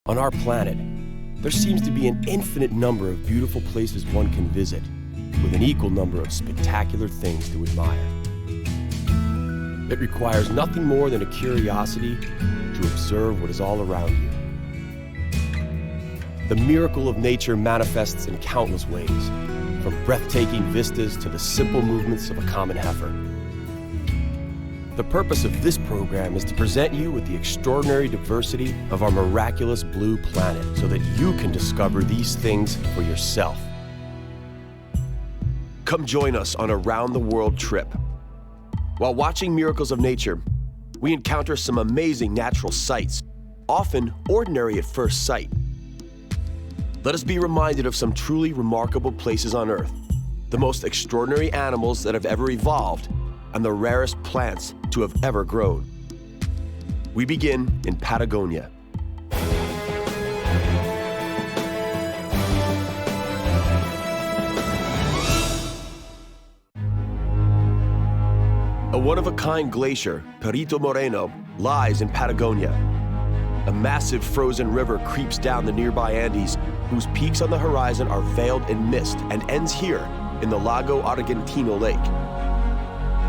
On our planet, there seems to be an infinite number of beautiful places one can visit, with an equal number of spectacular things to admire. It requires nothing more than a curiosity to observe what is all around you. The miracle of nature manifests in countless ways, from breathtaking vistas to the simple movements of a common heifer. The purpose of this program is to present you with the extraordinary diversity of our miraculous blue planet so that you can discover these things for yourself. Come join us on a round-the-world trip. While watching miracles of nature, we encounter some amazing natural sights, often ordinary at first sight. Let us be reminded of some truly remarkable places on Earth, the most extraordinary animals that have ever evolved, and the rarest plants to have ever grown. We begin in Patagonia. A one-of-a-kind glacier, Perito Moreno, lies in Patagonia. A massive frozen river creeps down the nearby Andes, whose peaks on the horizon are veiled in mist, and ends here in the Lago Argentino Lake.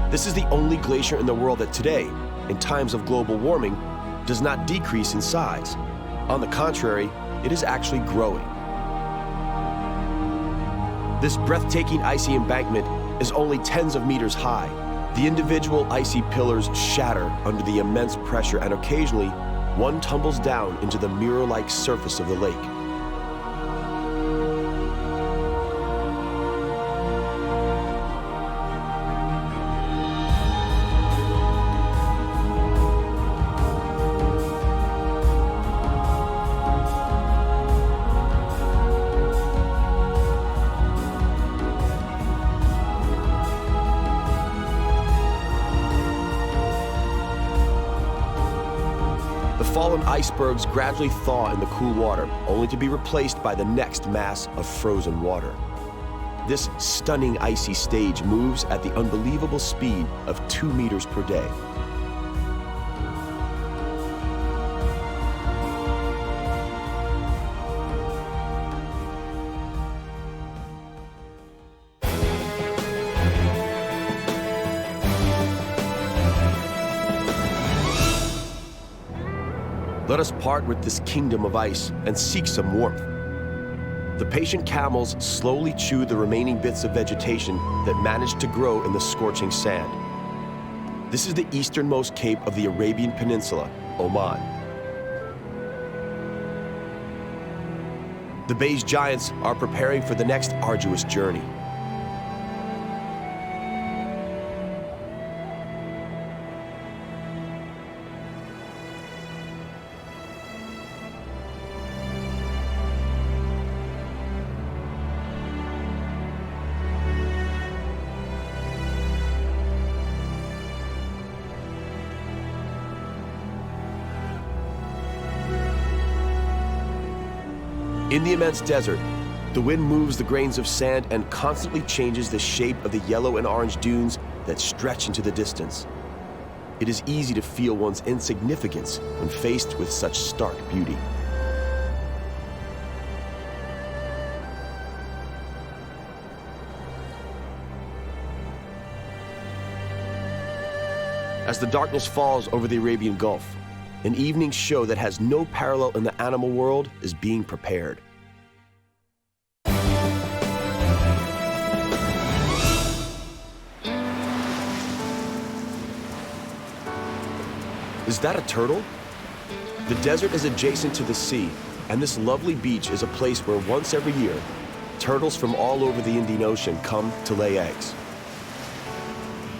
This is the only glacier in the world that today, in times of global warming, does not decrease in size. On the contrary, it is actually growing. This breathtaking icy embankment is only tens of meters high. The individual icy pillars shatter under the immense pressure, and occasionally, one tumbles down into the mirror-like surface of the lake. Fallen icebergs gradually thaw in the cool water, only to be replaced by the next mass of frozen water. This stunning icy stage moves at the unbelievable speed of 2 meters per day. Let us part with this kingdom of ice and seek some warmth. The patient camels slowly chew the remaining bits of vegetation that managed to grow in the scorching sand. This is the easternmost cape of the Arabian Peninsula, Oman. The Bay's giants are preparing for the next arduous journey. In the immense desert, the wind moves the grains of sand and constantly changes the shape of the yellow and orange dunes that stretch into the distance. It is easy to feel one's insignificance when faced with such stark beauty. As the darkness falls over the Arabian Gulf, an evening show that has no parallel in the animal world is being prepared. Is that a turtle? The desert is adjacent to the sea, and this lovely beach is a place where once every year, turtles from all over the Indian Ocean come to lay eggs.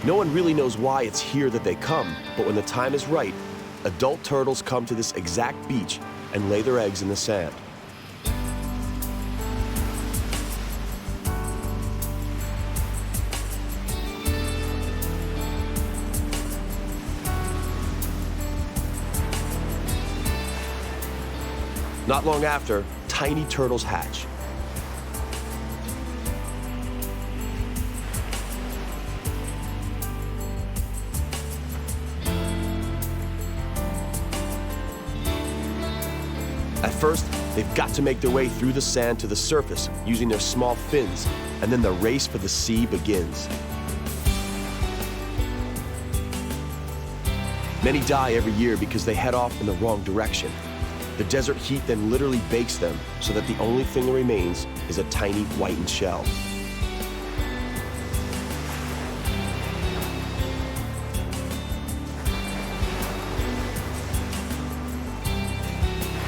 No one really knows why it's here that they come, but when the time is right, adult turtles come to this exact beach and lay their eggs in the sand. Not long after, tiny turtles hatch. At first, they've got to make their way through the sand to the surface using their small fins, and then the race for the sea begins. Many die every year because they head off in the wrong direction. The desert heat then literally bakes them so that the only thing that remains is a tiny whitened shell.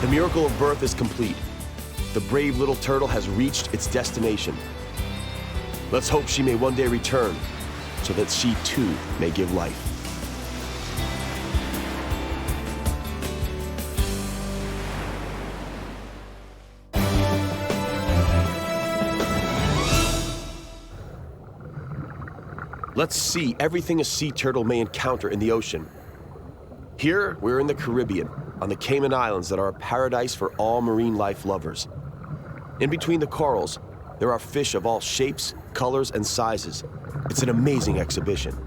The miracle of birth is complete. The brave little turtle has reached its destination. Let's hope she may one day return so that she too may give life. Let's see everything a sea turtle may encounter in the ocean. Here, we're in the Caribbean, on the Cayman Islands that are a paradise for all marine life lovers. In between the corals, there are fish of all shapes, colors, and sizes. It's an amazing exhibition.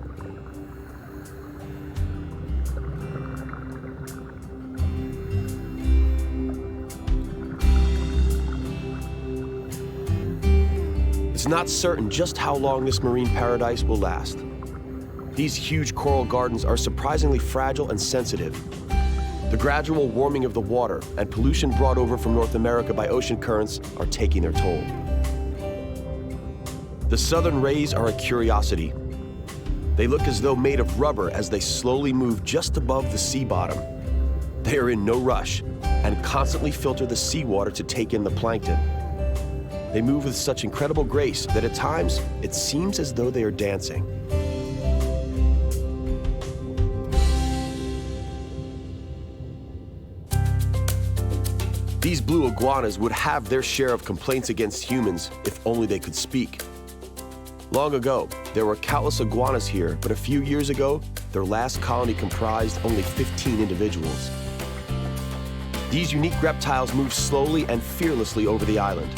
It's not certain just how long this marine paradise will last. These huge coral gardens are surprisingly fragile and sensitive. The gradual warming of the water and pollution brought over from North America by ocean currents are taking their toll. The southern rays are a curiosity. They look as though made of rubber as they slowly move just above the sea bottom. They are in no rush and constantly filter the seawater to take in the plankton. They move with such incredible grace that at times it seems as though they are dancing. These blue iguanas would have their share of complaints against humans if only they could speak. Long ago, there were countless iguanas here, but a few years ago, their last colony comprised only 15 individuals. These unique reptiles move slowly and fearlessly over the island.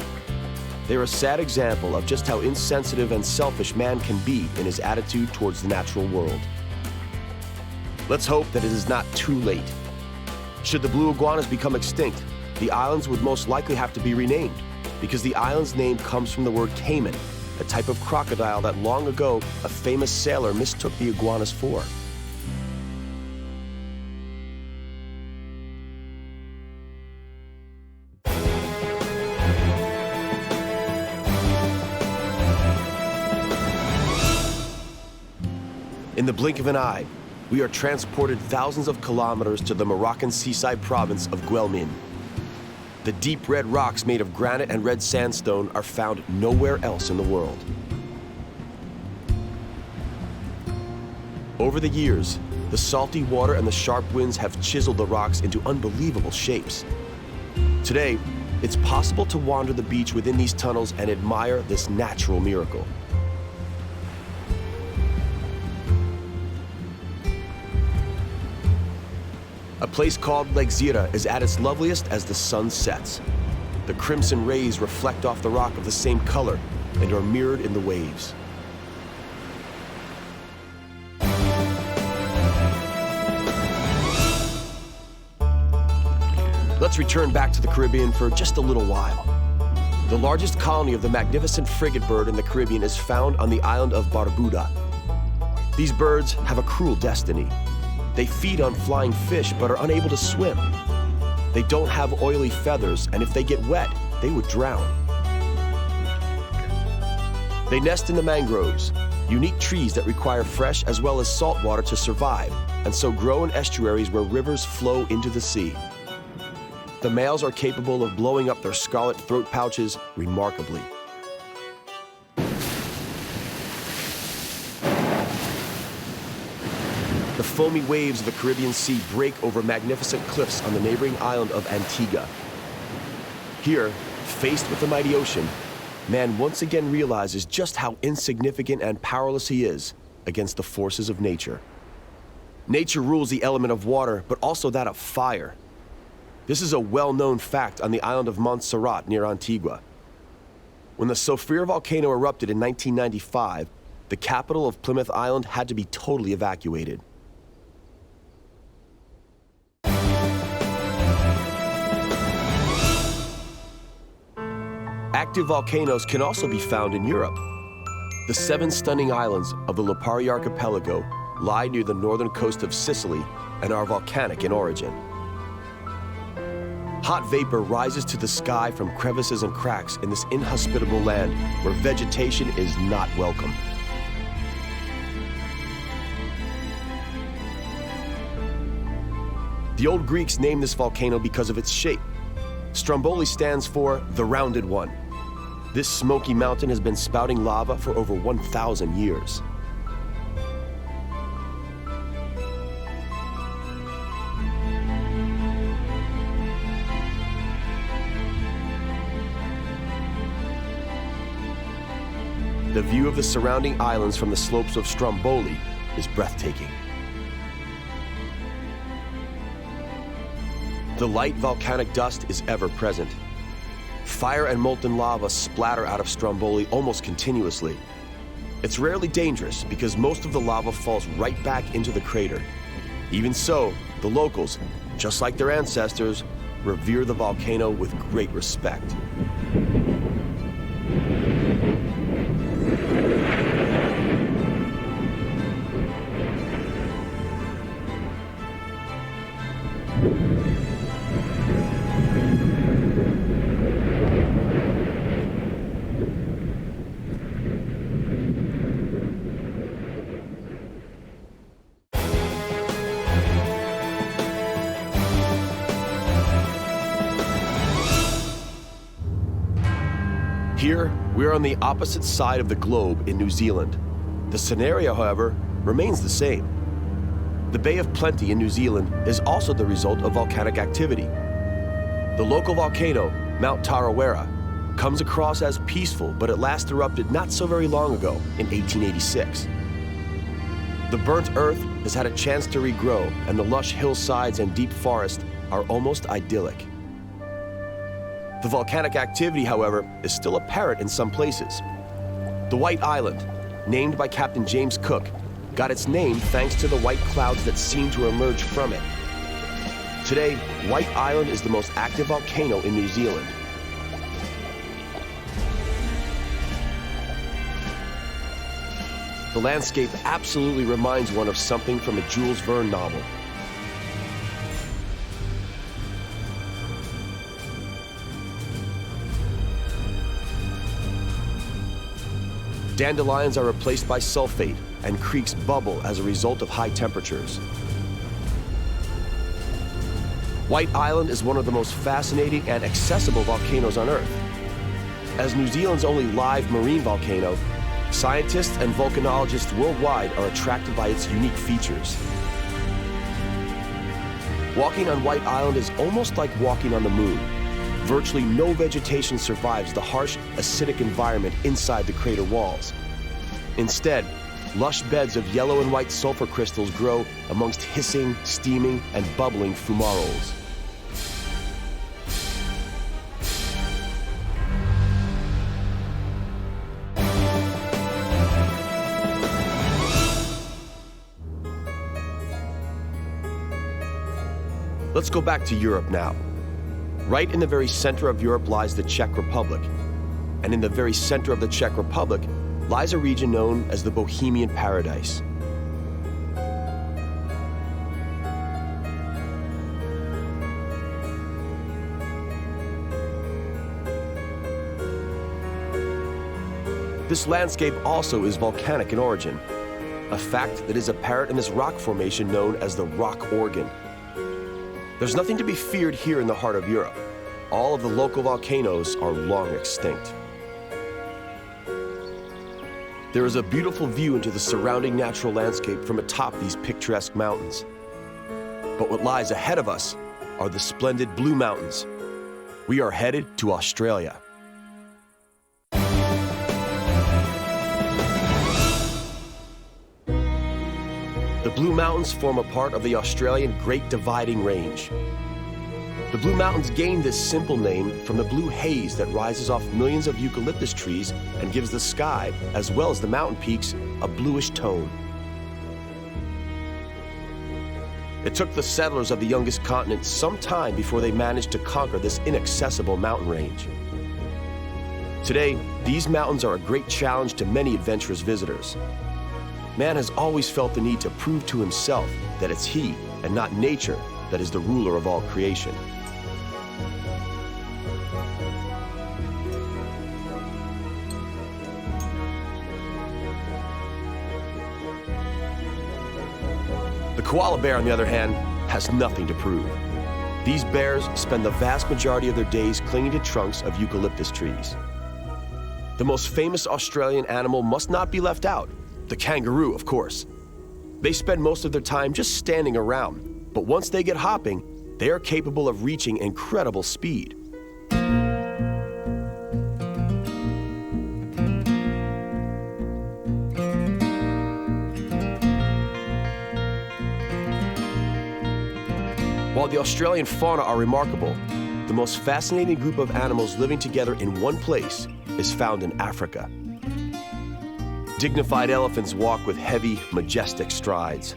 They're a sad example of just how insensitive and selfish man can be in his attitude towards the natural world. Let's hope that it is not too late. Should the blue iguanas become extinct, the islands would most likely have to be renamed, because the island's name comes from the word caiman, a type of crocodile that long ago a famous sailor mistook the iguanas for. In the blink of an eye, we are transported thousands of kilometers to the Moroccan seaside province of Guelmin. The deep red rocks made of granite and red sandstone are found nowhere else in the world. Over the years, the salty water and the sharp winds have chiseled the rocks into unbelievable shapes. Today, it's possible to wander the beach within these tunnels and admire this natural miracle. A place called Lake Zira is at its loveliest as the sun sets. The crimson rays reflect off the rock of the same color and are mirrored in the waves. Let's return back to the Caribbean for just a little while. The largest colony of the magnificent frigate bird in the Caribbean is found on the island of Barbuda. These birds have a cruel destiny. They feed on flying fish but are unable to swim. They don't have oily feathers, and if they get wet, they would drown. They nest in the mangroves, unique trees that require fresh as well as salt water to survive, and so grow in estuaries where rivers flow into the sea. The males are capable of blowing up their scarlet throat pouches remarkably. The foamy waves of the Caribbean Sea break over magnificent cliffs on the neighboring island of Antigua. Here, faced with the mighty ocean, man once again realizes just how insignificant and powerless he is against the forces of nature. Nature rules the element of water, but also that of fire. This is a well-known fact on the island of Montserrat near Antigua. When the Soufriere volcano erupted in 1995, the capital of Plymouth Island had to be totally evacuated. Active volcanoes can also be found in Europe. The 7 stunning islands of the Lipari Archipelago lie near the northern coast of Sicily and are volcanic in origin. Hot vapor rises to the sky from crevices and cracks in this inhospitable land where vegetation is not welcome. The old Greeks named this volcano because of its shape. Stromboli stands for the rounded one. This smoky mountain has been spouting lava for over 1,000 years. The view of the surrounding islands from the slopes of Stromboli is breathtaking. The light volcanic dust is ever present. Fire and molten lava splatter out of Stromboli almost continuously. It's rarely dangerous because most of the lava falls right back into the crater. Even so, the locals, just like their ancestors, revere the volcano with great respect. Here, we're on the opposite side of the globe in New Zealand. The scenario, however, remains the same. The Bay of Plenty in New Zealand is also the result of volcanic activity. The local volcano, Mount Tarawera, comes across as peaceful, but it last erupted not so very long ago in 1886. The burnt earth has had a chance to regrow, and the lush hillsides and deep forest are almost idyllic. The volcanic activity, however, is still apparent in some places. The White Island, named by Captain James Cook, got its name thanks to the white clouds that seem to emerge from it. Today, White Island is the most active volcano in New Zealand. The landscape absolutely reminds one of something from a Jules Verne novel. Dandelions are replaced by sulfate, and creeks bubble as a result of high temperatures. White Island is one of the most fascinating and accessible volcanoes on Earth. As New Zealand's only live marine volcano, scientists and volcanologists worldwide are attracted by its unique features. Walking on White Island is almost like walking on the moon. Virtually no vegetation survives the harsh, acidic environment inside the crater walls. Instead, lush beds of yellow and white sulfur crystals grow amongst hissing, steaming, and bubbling fumaroles. Let's go back to Europe now. Right in the very center of Europe lies the Czech Republic. And in the very center of the Czech Republic lies a region known as the Bohemian Paradise. This landscape also is volcanic in origin, a fact that is apparent in this rock formation known as the Rock Organ. There's nothing to be feared here in the heart of Europe. All of the local volcanoes are long extinct. There is a beautiful view into the surrounding natural landscape from atop these picturesque mountains. But what lies ahead of us are the splendid Blue Mountains. We are headed to Australia. The Blue Mountains form a part of the Australian Great Dividing Range. The Blue Mountains gained this simple name from the blue haze that rises off millions of eucalyptus trees and gives the sky, as well as the mountain peaks, a bluish tone. It took the settlers of the youngest continent some time before they managed to conquer this inaccessible mountain range. Today, these mountains are a great challenge to many adventurous visitors. Man has always felt the need to prove to himself that it's he and not nature that is the ruler of all creation. The koala bear, on the other hand, has nothing to prove. These bears spend the vast majority of their days clinging to trunks of eucalyptus trees. The most famous Australian animal must not be left out, the kangaroo, of course. They spend most of their time just standing around, but once they get hopping, they are capable of reaching incredible speed. While the Australian fauna are remarkable, the most fascinating group of animals living together in one place is found in Africa. Dignified elephants walk with heavy, majestic strides.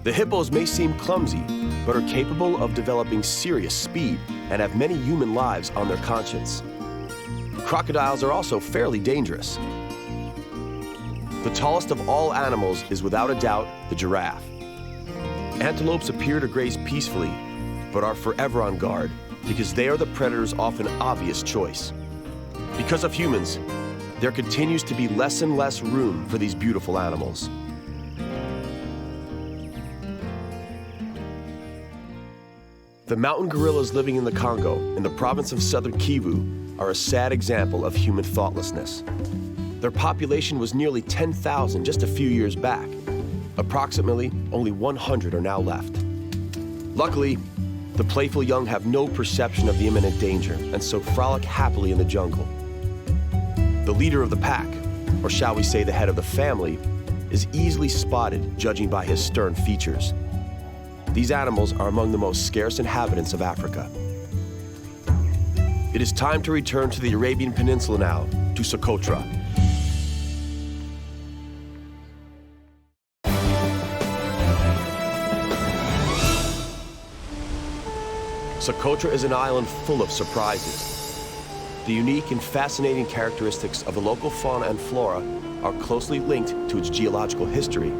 The hippos may seem clumsy, but are capable of developing serious speed and have many human lives on their conscience. Crocodiles are also fairly dangerous. The tallest of all animals is without a doubt the giraffe. Antelopes appear to graze peacefully, but are forever on guard because they are the predator's often obvious choice. Because of humans, there continues to be less and less room for these beautiful animals. The mountain gorillas living in the Congo, in the province of Southern Kivu, are a sad example of human thoughtlessness. Their population was nearly 10,000 just a few years back. Approximately, only 100 are now left. Luckily, the playful young have no perception of the imminent danger and so frolic happily in the jungle. The leader of the pack, or shall we say the head of the family, is easily spotted judging by his stern features. These animals are among the most scarce inhabitants of Africa. It is time to return to the Arabian Peninsula now, to Socotra. Socotra is an island full of surprises. The unique and fascinating characteristics of the local fauna and flora are closely linked to its geological history.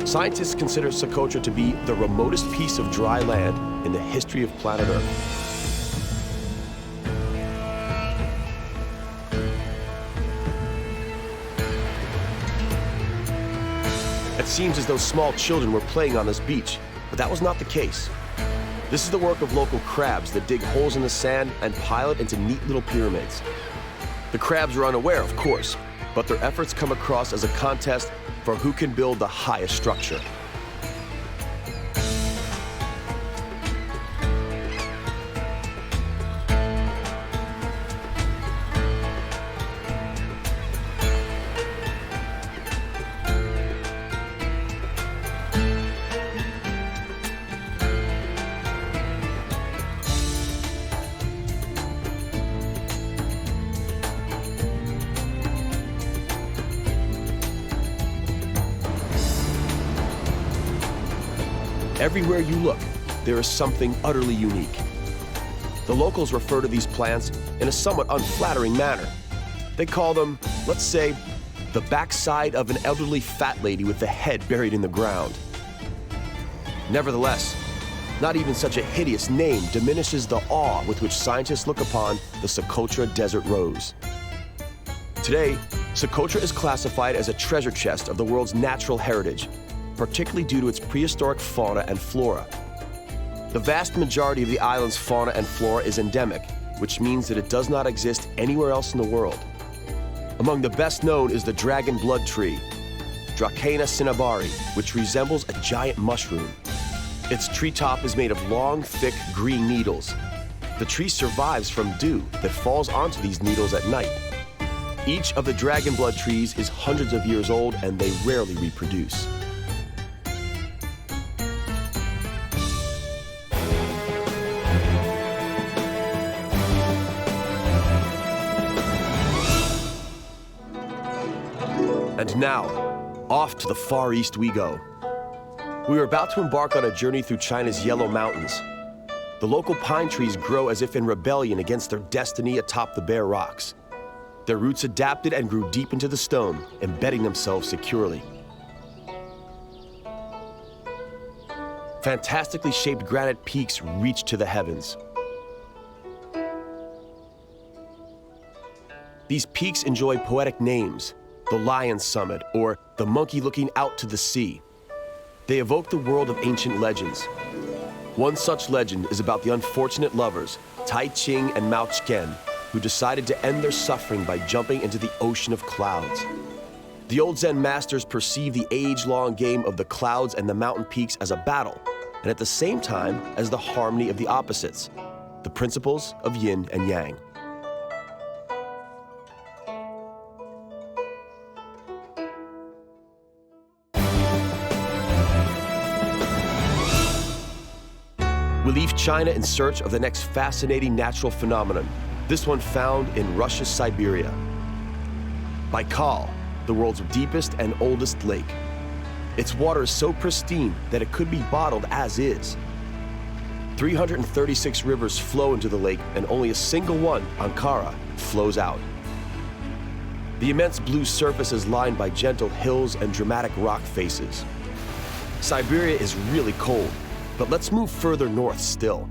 Scientists consider Socotra to be the remotest piece of dry land in the history of planet Earth. It seems as though small children were playing on this beach, but that was not the case. This is the work of local crabs that dig holes in the sand and pile it into neat little pyramids. The crabs are unaware, of course, but their efforts come across as a contest for who can build the highest structure. Everywhere you look, there is something utterly unique. The locals refer to these plants in a somewhat unflattering manner. They call them, let's say, the backside of an elderly fat lady with the head buried in the ground. Nevertheless, not even such a hideous name diminishes the awe with which scientists look upon the Socotra Desert Rose. Today, Socotra is classified as a treasure chest of the world's natural heritage, particularly due to its prehistoric fauna and flora. The vast majority of the island's fauna and flora is endemic, which means that it does not exist anywhere else in the world. Among the best known is the dragon blood tree, Dracaena cinnamomum, which resembles a giant mushroom. Its treetop is made of long, thick, green needles. The tree survives from dew that falls onto these needles at night. Each of the dragon blood trees is hundreds of years old and they rarely reproduce. And now, off to the Far East we go. We are about to embark on a journey through China's Yellow Mountains. The local pine trees grow as if in rebellion against their destiny atop the bare rocks. Their roots adapted and grew deep into the stone, embedding themselves securely. Fantastically shaped granite peaks reach to the heavens. These peaks enjoy poetic names: the Lion Summit or the Monkey Looking Out to the Sea. They evoke the world of ancient legends. One such legend is about the unfortunate lovers, Tai Ching and Mao Ch'ien, who decided to end their suffering by jumping into the ocean of clouds. The old Zen masters perceive the age-long game of the clouds and the mountain peaks as a battle, and at the same time as the harmony of the opposites, the principles of yin and yang. We leave China in search of the next fascinating natural phenomenon, this one found in Russia's Siberia. Baikal, the world's deepest and oldest lake. Its water is so pristine that it could be bottled as is. 336 rivers flow into the lake, and only a single one, Ankara, flows out. The immense blue surface is lined by gentle hills and dramatic rock faces. Siberia is really cold, but let's move further north still.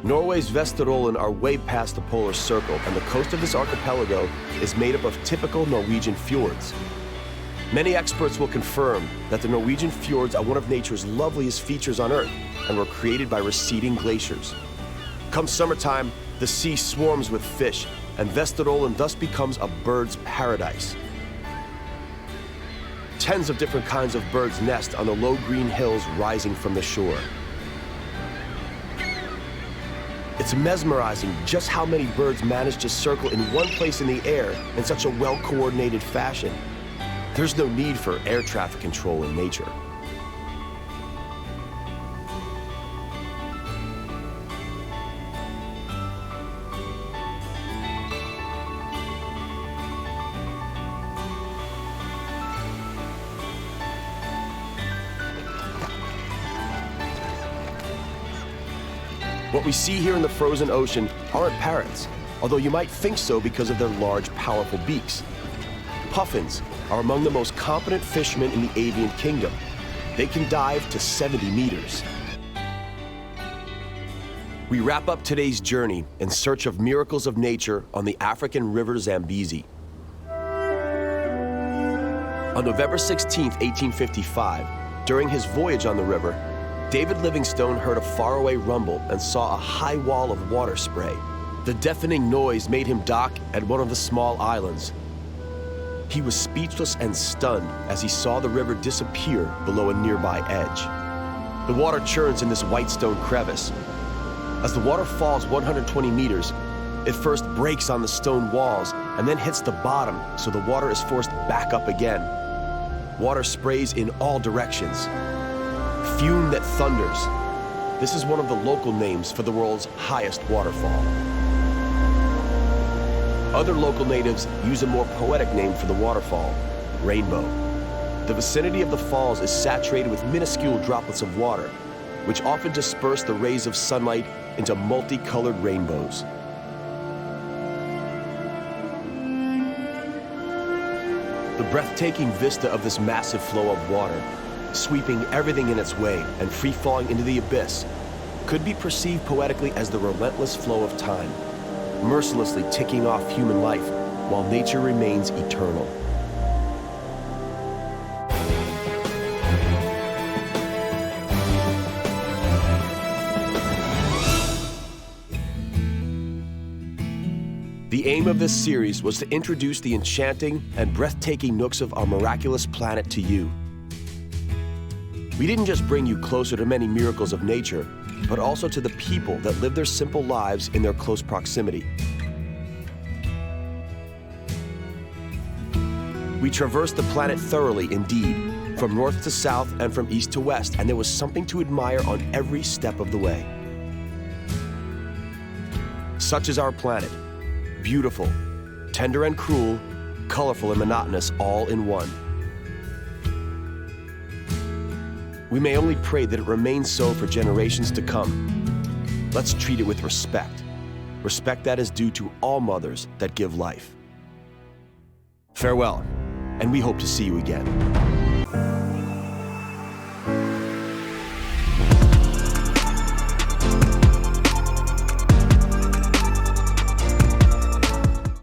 Norway's Vesterålen are way past the polar circle, and the coast of this archipelago is made up of typical Norwegian fjords. Many experts will confirm that the Norwegian fjords are one of nature's loveliest features on Earth and were created by receding glaciers. Come summertime, the sea swarms with fish, and Vesterålen thus becomes a bird's paradise. Tens of different kinds of birds nest on the low green hills rising from the shore. It's mesmerizing just how many birds manage to circle in one place in the air in such a well-coordinated fashion. There's no need for air traffic control in nature. What we see here in the frozen ocean aren't parrots, although you might think so because of their large, powerful beaks. Puffins are among the most competent fishermen in the avian kingdom. They can dive to 70 meters. We wrap up today's journey in search of miracles of nature on the African river Zambezi. On November 16, 1855, during his voyage on the river, David Livingstone heard a faraway rumble and saw a high wall of water spray. The deafening noise made him dock at one of the small islands. He was speechless and stunned as he saw the river disappear below a nearby edge. The water churns in this white stone crevice. As the water falls 120 meters, it first breaks on the stone walls and then hits the bottom, so the water is forced back up again. Water sprays in all directions. Fume that thunders. This is one of the local names for the world's highest waterfall. Other local natives use a more poetic name for the waterfall, Rainbow. The vicinity of the falls is saturated with minuscule droplets of water, which often disperse the rays of sunlight into multicolored rainbows. The breathtaking vista of this massive flow of water, sweeping everything in its way and free-falling into the abyss, could be perceived poetically as the relentless flow of time, mercilessly ticking off human life while nature remains eternal. The aim of this series was to introduce the enchanting and breathtaking nooks of our miraculous planet to you. We didn't just bring you closer to many miracles of nature, but also to the people that live their simple lives in their close proximity. We traversed the planet thoroughly indeed, from north to south and from east to west, and there was something to admire on every step of the way. Such is our planet, beautiful, tender and cruel, colorful and monotonous, all in one. We may only pray that it remains so for generations to come. let's treat it with respect. Respect that is due to all mothers that give life. Farewell, and we hope to see you again.